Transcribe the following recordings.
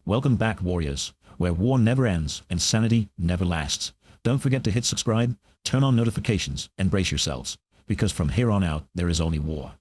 Welcome back, warriors, where war never ends and sanity never lasts. Don't forget to hit subscribe, turn on notifications, and brace yourselves, because from here on out, there is only war.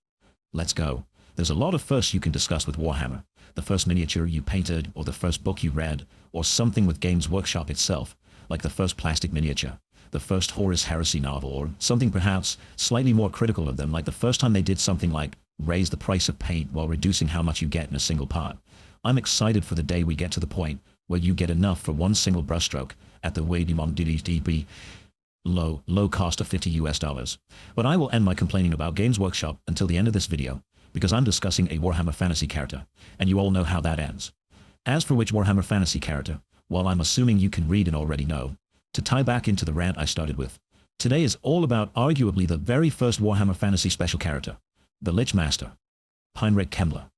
Let's go. There's a lot of firsts you can discuss with Warhammer. The first miniature you painted, or the first book you read, or something with Games Workshop itself, like the first plastic miniature, the first Horus Heresy novel, or something perhaps slightly more critical of them, like the first time they did something like raise the price of paint while reducing how much you get in a single part. I'm excited for the day we get to the point where you get enough for one single brushstroke at the DB low cost of $50 US. But I will end my complaining about Games Workshop until the end of this video, because I'm discussing a Warhammer Fantasy character, and you all know how that ends. As for which Warhammer Fantasy character, well, I'm assuming you can read and already know. To tie back into the rant I started with, today is all about arguably the very first Warhammer Fantasy special character, the Lich Master, Heinrich Kemmler.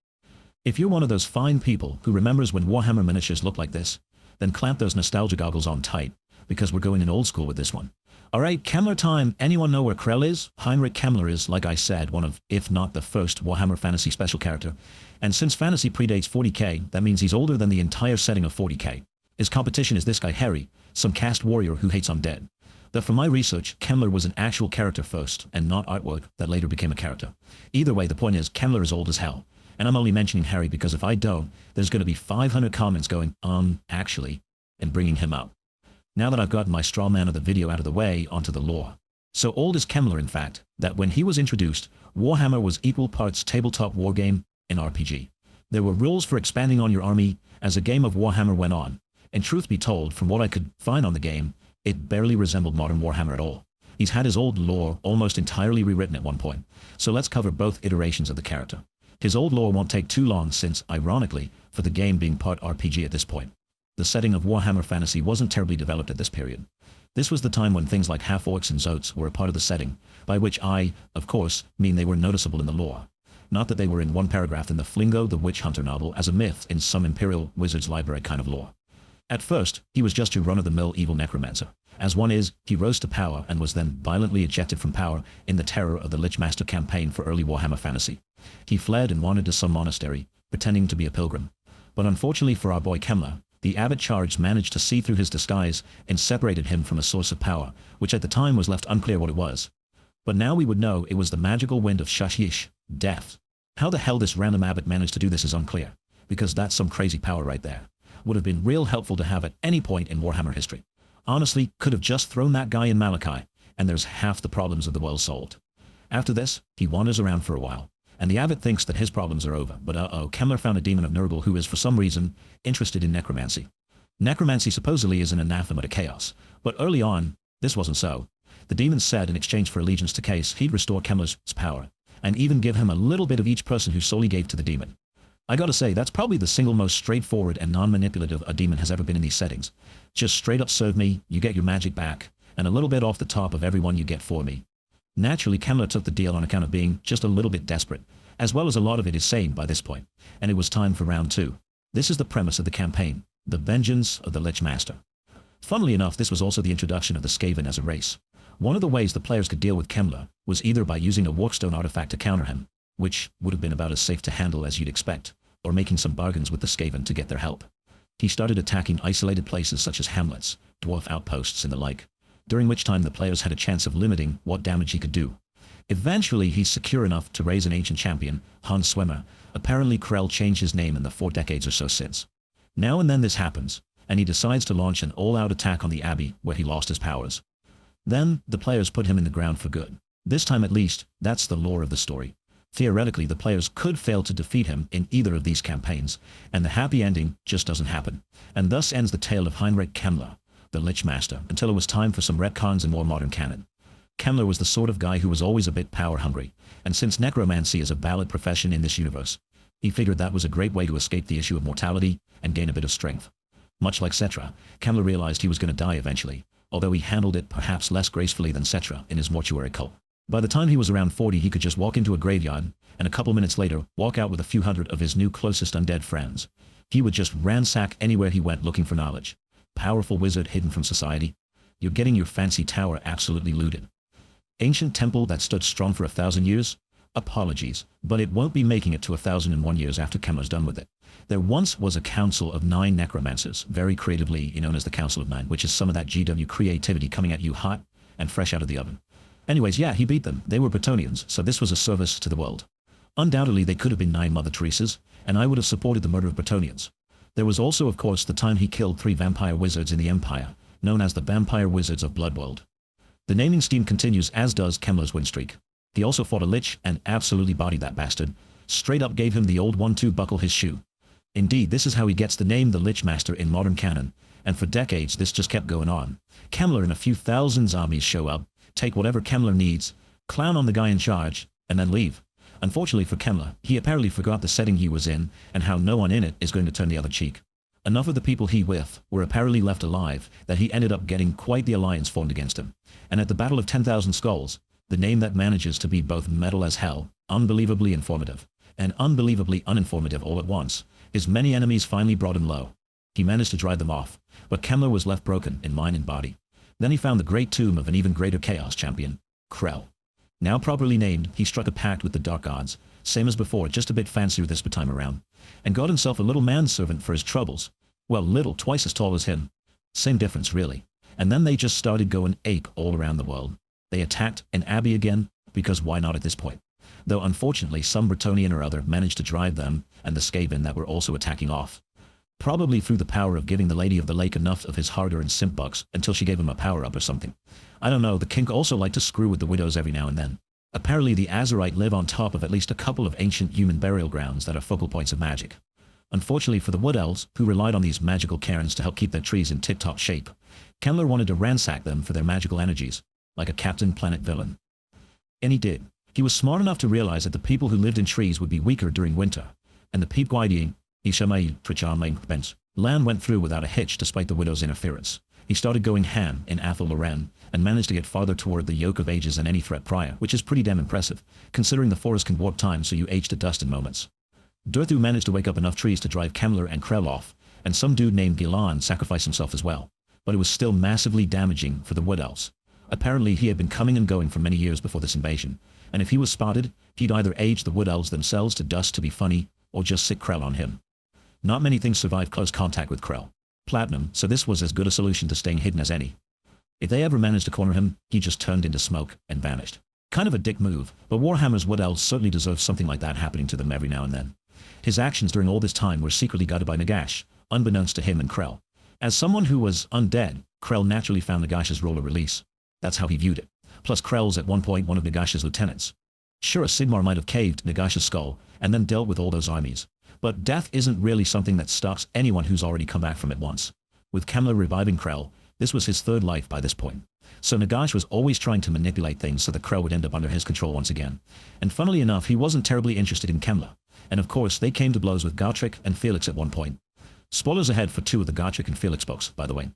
If you're one of those fine people who remembers when Warhammer miniatures looked like this, then clamp those nostalgia goggles on tight, because we're going in old school with this one. Alright, Kemmler time. Anyone know where Krell is? Heinrich Kemmler is, like I said, one of, if not the first, Warhammer Fantasy special character. And since Fantasy predates 40k, that means he's older than the entire setting of 40k. His competition is this guy Harry, some caste warrior who hates undead. Though from my research, Kemmler was an actual character first, and not artwork that later became a character. Either way, the point is, Kemmler is old as hell. And I'm only mentioning Harry because if I don't, there's going to be 500 comments going, actually, and bringing him up. Now that I've gotten my straw man of the video out of the way, onto the lore. So old is Kemmler, in fact, that when he was introduced, Warhammer was equal parts tabletop wargame and RPG. There were rules for expanding on your army as a game of Warhammer went on, and truth be told, from what I could find on the game, it barely resembled modern Warhammer at all. He's had his old lore almost entirely rewritten at one point, so let's cover both iterations of the character. His old lore won't take too long since, ironically, for the game being part RPG at this point, the setting of Warhammer Fantasy wasn't terribly developed at this period. This was the time when things like half-orcs and zotes were a part of the setting, by which I, of course, mean they were noticeable in the lore. Not that they were in one paragraph in the Flingo the Witch Hunter novel as a myth in some Imperial Wizards library kind of lore. At first, he was just your run-of-the-mill evil necromancer. As one is, he rose to power and was then violently ejected from power in the terror of the Lich Master campaign for early Warhammer Fantasy. He fled and wandered to some monastery, pretending to be a pilgrim. But unfortunately for our boy Kemmler, the abbot charge managed to see through his disguise and separated him from a source of power, which at the time was left unclear what it was. But now we would know it was the magical wind of Shashish, death. How the hell this random abbot managed to do this is unclear, because that's some crazy power right there. Would have been real helpful to have at any point in Warhammer history. Honestly, could have just thrown that guy in Malachi, and there's half the problems of the world solved. After this, he wanders around for a while, and the abbot thinks that his problems are over, but Kemmler found a demon of Nurgle who is, for some reason, interested in necromancy. Necromancy supposedly is an anathema to chaos, but early on, this wasn't so. The demon said in exchange for allegiance to Case, he'd restore Kemmler's power, and even give him a little bit of each person who solely gave to the demon. I gotta say, that's probably the single most straightforward and non-manipulative a demon has ever been in these settings. Just straight up serve me, you get your magic back, and a little bit off the top of everyone you get for me. Naturally, Kemmler took the deal on account of being just a little bit desperate, as well as a lot of it is sane by this point, and it was time for round 2. This is the premise of the campaign, the vengeance of the Lich Master. Funnily enough, this was also the introduction of the Skaven as a race. One of the ways the players could deal with Kemmler was either by using a Warpstone artifact to counter him, which would have been about as safe to handle as you'd expect, or making some bargains with the Skaven to get their help. He started attacking isolated places such as hamlets, dwarf outposts and the like, during which time the players had a chance of limiting what damage he could do. Eventually, he's secure enough to raise an ancient champion, Hans Swimmer. Apparently Krell changed his name in the 4 decades or so since. Now and then this happens, and he decides to launch an all-out attack on the Abbey where he lost his powers. Then, the players put him in the ground for good. This time at least, that's the lore of the story. Theoretically, the players could fail to defeat him in either of these campaigns, and the happy ending just doesn't happen. And thus ends the tale of Heinrich Kemmler, the Lich Master, until it was time for some retcons and more modern canon. Kemmler was the sort of guy who was always a bit power-hungry, and since necromancy is a valid profession in this universe, he figured that was a great way to escape the issue of mortality and gain a bit of strength. Much like Cetra, Kemmler realized he was going to die eventually, although he handled it perhaps less gracefully than Cetra in his mortuary cult. By the time he was around 40, he could just walk into a graveyard, and a couple minutes later, walk out with a few hundred of his new closest undead friends. He would just ransack anywhere he went looking for knowledge. Powerful wizard hidden from society. You're getting your fancy tower absolutely looted. Ancient temple that stood strong for 1,000 years? Apologies, but it won't be making it to 1001 years after Kemmler's done with it. There once was a council of 9 necromancers, very creatively known as the Council of 9, which is some of that GW creativity coming at you hot and fresh out of the oven. Anyways, yeah, he beat them. They were Bretonnians, so this was a service to the world. Undoubtedly, they could have been 9 Mother Teresas, and I would have supported the murder of Bretonnians. There was also, of course, the time he killed 3 vampire wizards in the Empire, known as the Vampire Wizards of Bloodworld. The naming scheme continues, as does Kemmler's win streak. He also fought a lich and absolutely bodied that bastard. Straight up gave him the old 1-2 buckle his shoe. Indeed, this is how he gets the name the Lich Master in modern canon, and for decades this just kept going on. Kemmler and a few thousand zombies show up, take whatever Kemmler needs, clown on the guy in charge, and then leave. Unfortunately for Kemmler, he apparently forgot the setting he was in, and how no one in it is going to turn the other cheek. Enough of the people he with were apparently left alive that he ended up getting quite the alliance formed against him. And at the Battle of 10,000 Skulls, the name that manages to be both metal as hell, unbelievably informative, and unbelievably uninformative all at once, his many enemies finally brought him low. He managed to drive them off, but Kemmler was left broken in mind and body. Then he found the great tomb of an even greater chaos champion, Krell. Now properly named, he struck a pact with the Dark Gods, same as before, just a bit fancier this time around, and got himself a little manservant for his troubles. Well, little, twice as tall as him. Same difference, really. And then they just started going ape all around the world. They attacked an abbey again, because why not at this point? Though unfortunately some Bretonnian or other managed to drive them and the Skaven that were also attacking off. Probably through the power of giving the Lady of the Lake enough of his hard-earned simp bucks until she gave him a power-up or something. I don't know, the kink also liked to screw with the widows every now and then. Apparently the Azurite live on top of at least a couple of ancient human burial grounds that are focal points of magic. Unfortunately for the Wood Elves, who relied on these magical cairns to help keep their trees in tip-top shape, Kemmler wanted to ransack them for their magical energies, like a Captain Planet villain. And he did. He was smart enough to realize that the people who lived in trees would be weaker during winter, and the Peep Guiding, land went through without a hitch despite the widow's interference. He started going ham in Athel Loren, and managed to get farther toward the Yoke of Ages than any threat prior, which is pretty damn impressive, considering the forest can warp time so you age to dust in moments. Durthu managed to wake up enough trees to drive Kemmler and Krell off, and some dude named Gilan sacrificed himself as well, but it was still massively damaging for the Wood Elves. Apparently he had been coming and going for many years before this invasion, and if he was spotted, he'd either age the Wood Elves themselves to dust to be funny, or just sick Krell on him. Not many things survive close contact with Krell. Platinum, so this was as good a solution to staying hidden as any. If they ever managed to corner him, he just turned into smoke and vanished. Kind of a dick move, but Warhammer's Wood Elves certainly deserve something like that happening to them every now and then. His actions during all this time were secretly guided by Nagash, unbeknownst to him and Krell. As someone who was undead, Krell naturally found Nagash's role a release. That's how he viewed it. Plus Krell's at one point one of Nagash's lieutenants. Sure, a Sigmar might have caved Nagash's skull, and then dealt with all those armies. But death isn't really something that stops anyone who's already come back from it once. With Kemmler reviving Krell, this was his third life by this point. So Nagash was always trying to manipulate things so that Krell would end up under his control once again. And funnily enough, he wasn't terribly interested in Kemmler. And of course, they came to blows with Gotrek and Felix at one point. Spoilers ahead for 2 of the Gotrek and Felix books, by the way.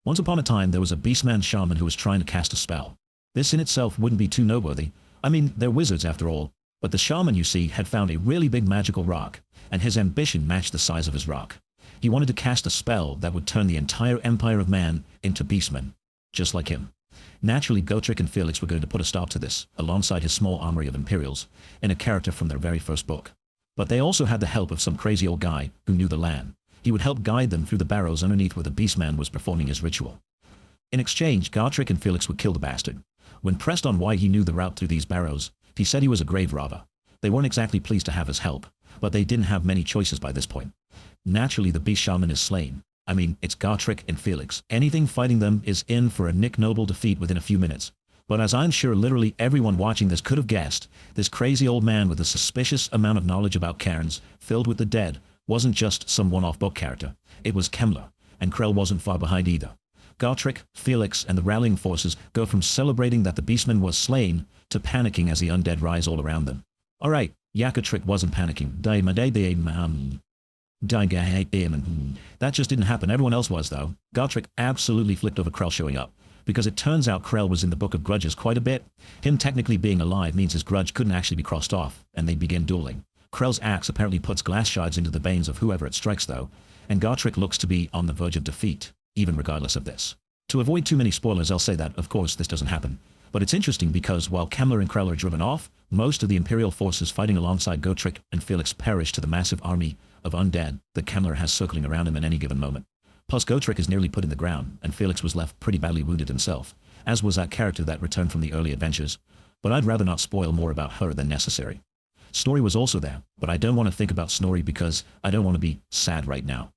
Once upon a time, there was a beastman shaman who was trying to cast a spell. This in itself wouldn't be too noteworthy. I mean, they're wizards after all. But the shaman, you see, had found a really big magical rock, and his ambition matched the size of his rock. He wanted to cast a spell that would turn the entire empire of man into beastmen, just like him. Naturally, Gotrek and Felix were going to put a stop to this, alongside his small armory of Imperials, in a character from their very first book. But they also had the help of some crazy old guy who knew the land. He would help guide them through the barrows underneath where the beastman was performing his ritual. In exchange, Gotrek and Felix would kill the bastard. When pressed on why he knew the route through these barrows, he said he was a grave robber. They weren't exactly pleased to have his help, but they didn't have many choices by this point. Naturally, the beast shaman is slain. I mean, it's Gotrek and Felix. Anything fighting them is in for a Nick Noble defeat within a few minutes. But as I'm sure literally everyone watching this could have guessed, this crazy old man with a suspicious amount of knowledge about cairns, filled with the dead, wasn't just some one-off book character. It was Kemmler, and Krell wasn't far behind either. Gotrek, Felix, and the rallying forces go from celebrating that the beastman was slain to panicking as the undead rise all around them. Alright, Yakatrick wasn't panicking. That just didn't happen. Everyone else was, though. Gotrek absolutely flipped over Krell showing up, because it turns out Krell was in the Book of Grudges quite a bit. Him technically being alive means his grudge couldn't actually be crossed off, and they begin dueling. Krell's axe apparently puts glass shards into the veins of whoever it strikes, though, and Gotrek looks to be on the verge of defeat, even regardless of this. To avoid too many spoilers, I'll say that, of course, this doesn't happen. But it's interesting because while Kemmler and Krell are driven off, most of the Imperial forces fighting alongside Gotrek and Felix perish to the massive army of undead that Kemmler has circling around him at any given moment. Plus Gotrek is nearly put in the ground, and Felix was left pretty badly wounded himself, as was that character that returned from the early adventures, but I'd rather not spoil more about her than necessary. Snorri was also there, but I don't want to think about Snorri because I don't want to be sad right now.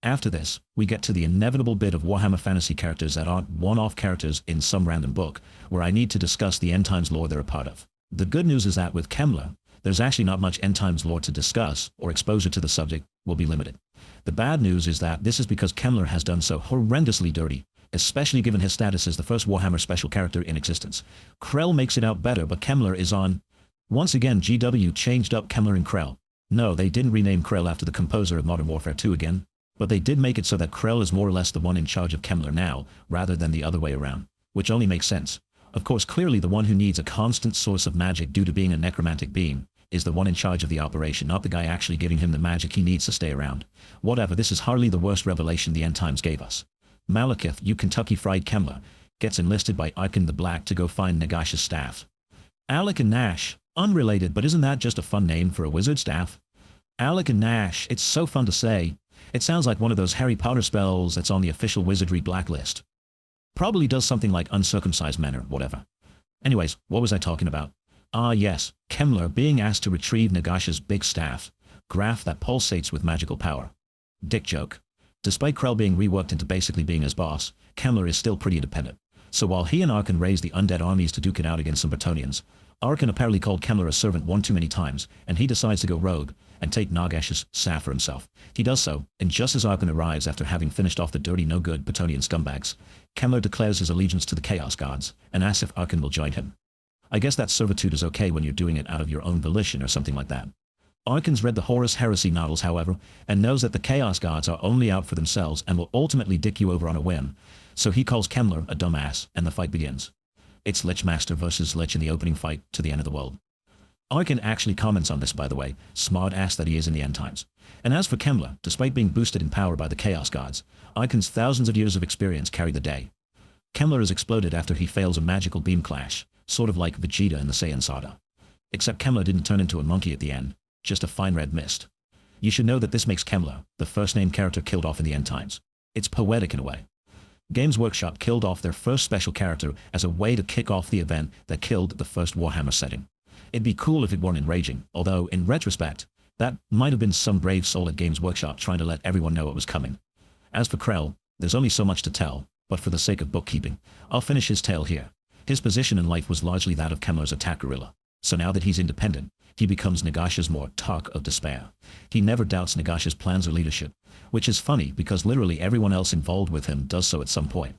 After this, we get to the inevitable bit of Warhammer Fantasy characters that aren't one-off characters in some random book, where I need to discuss the end times lore they're a part of. The good news is that with Kemmler, there's actually not much end times lore to discuss, or exposure to the subject will be limited. The bad news is that this is because Kemmler has done so horrendously dirty, especially given his status as the first Warhammer special character in existence. Krell makes it out better, but Kemmler is on. Once again, GW changed up Kemmler and Krell. No, they didn't rename Krell after the composer of Modern Warfare 2 again, but they did make it so that Krell is more or less the one in charge of Kemmler now, rather than the other way around, which only makes sense. Of course, clearly the one who needs a constant source of magic due to being a necromantic being is the one in charge of the operation, not the guy actually giving him the magic he needs to stay around. Whatever, this is hardly the worst revelation the end times gave us. Malekith, you Kentucky Fried Kemmler, gets enlisted by Arkin the Black to go find Nagash's staff. Alec and Nash, unrelated, but isn't that just a fun name for a wizard staff? Alec and Nash, it's so fun to say. It sounds like one of those Harry Potter spells that's on the official wizardry blacklist. Probably does something like uncircumcised men or whatever. Anyways, what was I talking about? Ah yes, Kemmler being asked to retrieve Nagash's big staff, graph that pulsates with magical power. Dick joke. Despite Krell being reworked into basically being his boss, Kemmler is still pretty independent. So while he and Arkin raise the undead armies to duke it out against some Bretonnians, Arkin apparently called Kemmler a servant one too many times, and he decides to go rogue and take Nagash's staff for himself. He does so, and just as Arkin arrives after having finished off the dirty no-good Bretonnian scumbags, Kemmler declares his allegiance to the Chaos Gods, and asks if Arkin will join him. I guess that servitude is okay when you're doing it out of your own volition or something like that. Arkin's read the Horus Heresy novels, however, and knows that the Chaos Gods are only out for themselves and will ultimately dick you over on a whim, so he calls Kemmler a dumbass, and the fight begins. It's Lich Master versus Lich in the opening fight to the end of the world. Arkin actually comments on this, by the way, smart ass that he is in the end times. And as for Kemmler, despite being boosted in power by the Chaos Gods, Arkin's thousands of years of experience carry the day. Kemmler is exploded after he fails a magical beam clash, sort of like Vegeta in the Saiyan saga. Except Kemmler didn't turn into a monkey at the end, just a fine red mist. You should know that this makes Kemmler the first named character killed off in the end times. It's poetic in a way. Games Workshop killed off their first special character as a way to kick off the event that killed the first Warhammer setting. It'd be cool if it weren't enraging, although in retrospect, that might have been some brave soul at Games Workshop trying to let everyone know it was coming. As for Krell, there's only so much to tell, but for the sake of bookkeeping, I'll finish his tale here. His position in life was largely that of Kemmler's attack gorilla, so now that he's independent, he becomes Nagash's more talk of despair. He never doubts Nagash's plans or leadership, which is funny because literally everyone else involved with him does so at some point.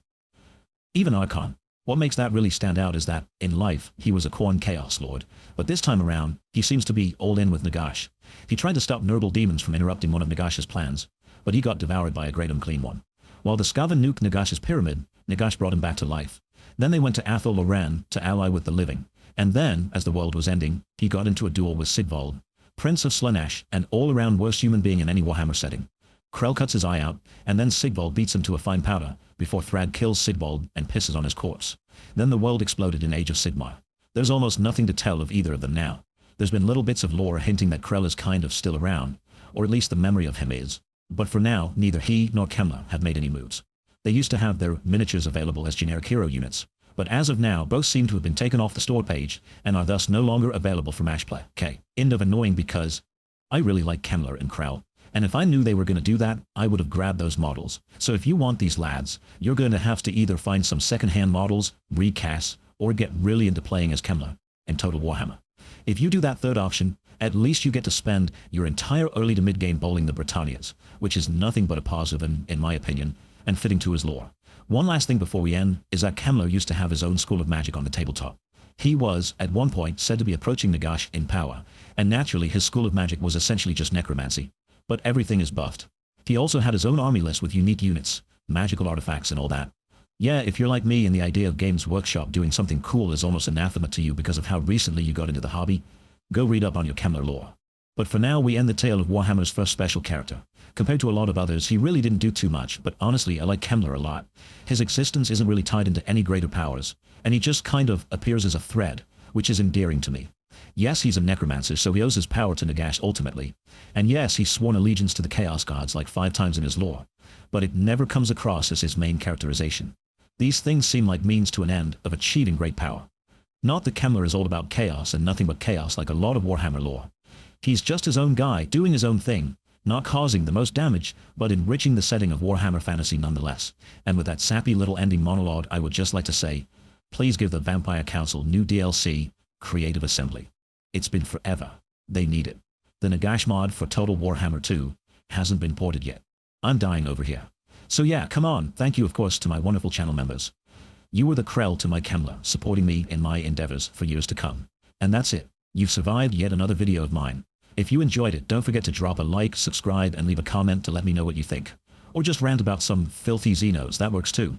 Even Archon. What makes that really stand out is that, in life, he was a Khorne Chaos Lord, but this time around, he seems to be all in with Nagash. He tried to stop Nurgle demons from interrupting one of Nagash's plans, but he got devoured by a great unclean one. While the Skaven nuked Nagash's pyramid, Nagash brought him back to life. Then they went to Athol Loran to ally with the living, and then, as the world was ending, he got into a duel with Sigvald, Prince of Slaanesh, an all-around worst human being in any Warhammer setting. Krell cuts his eye out, and then Sigvald beats him to a fine powder, before Thrag kills Sigvald and pisses on his corpse. Then the world exploded in Age of Sigmar. There's almost nothing to tell of either of them now. There's been little bits of lore hinting that Krell is kind of still around, or at least the memory of him is. But for now, neither he nor Kemmler have made any moves. They used to have their miniatures available as generic hero units, but as of now, both seem to have been taken off the store page, and are thus no longer available for match play. Okay, end of annoying because I really like Kemmler and Krell. And if I knew they were going to do that, I would have grabbed those models. So if you want these lads, you're going to have to either find some second-hand models, recast, or get really into playing as Kemmler in Total Warhammer. If you do that third option, at least you get to spend your entire early to mid-game bowling the Bretonnians, which is nothing but a positive in my opinion, and fitting to his lore. One last thing before we end is that Kemmler used to have his own school of magic on the tabletop. He was, at one point, said to be approaching Nagash in power, and naturally his school of magic was essentially just necromancy. But everything is buffed. He also had his own army list with unique units, magical artifacts and all that. Yeah, if you're like me and the idea of Games Workshop doing something cool is almost anathema to you because of how recently you got into the hobby, go read up on your Kemmler lore. But for now we end the tale of Warhammer's first special character. Compared to a lot of others, he really didn't do too much, but honestly I like Kemmler a lot. His existence isn't really tied into any greater powers, and he just kind of appears as a thread, which is endearing to me. Yes, he's a necromancer, so he owes his power to Nagash ultimately. And yes, he's sworn allegiance to the Chaos Gods like 5 times in his lore. But it never comes across as his main characterization. These things seem like means to an end of achieving great power. Not that Kemmler is all about chaos and nothing but chaos like a lot of Warhammer lore. He's just his own guy, doing his own thing, not causing the most damage, but enriching the setting of Warhammer Fantasy nonetheless. And with that sappy little ending monologue, I would just like to say, please give the Vampire Council new DLC, Creative Assembly. It's been forever. They need it. The Nagash mod for Total Warhammer 2 hasn't been ported yet. I'm dying over here. So yeah, come on, thank you of course to my wonderful channel members. You were the Krell to my Kemmler, supporting me in my endeavors for years to come. And that's it. You've survived yet another video of mine. If you enjoyed it, don't forget to drop a like, subscribe, and leave a comment to let me know what you think. Or just rant about some filthy Xenos, that works too.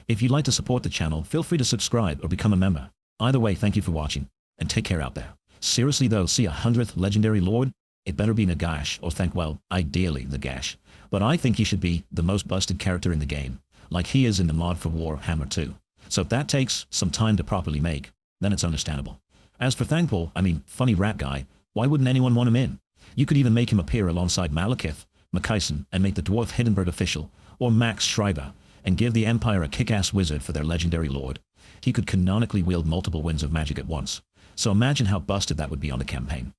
If you'd like to support the channel, feel free to subscribe or become a member. Either way, thank you for watching, and take care out there. Seriously though, see 100th Legendary Lord? It better be Nagash, or well, ideally Nagash. But I think he should be the most busted character in the game, like he is in the mod for Warhammer 2. So if that takes some time to properly make, then it's understandable. As for Thankful, funny rat guy, why wouldn't anyone want him in? You could even make him appear alongside Malekith, Makaisen, and make the dwarf Hiddenbird official, or Max Schreiber, and give the Empire a kick-ass wizard for their legendary lord. He could canonically wield multiple winds of magic at once. So imagine how busted that would be on the campaign.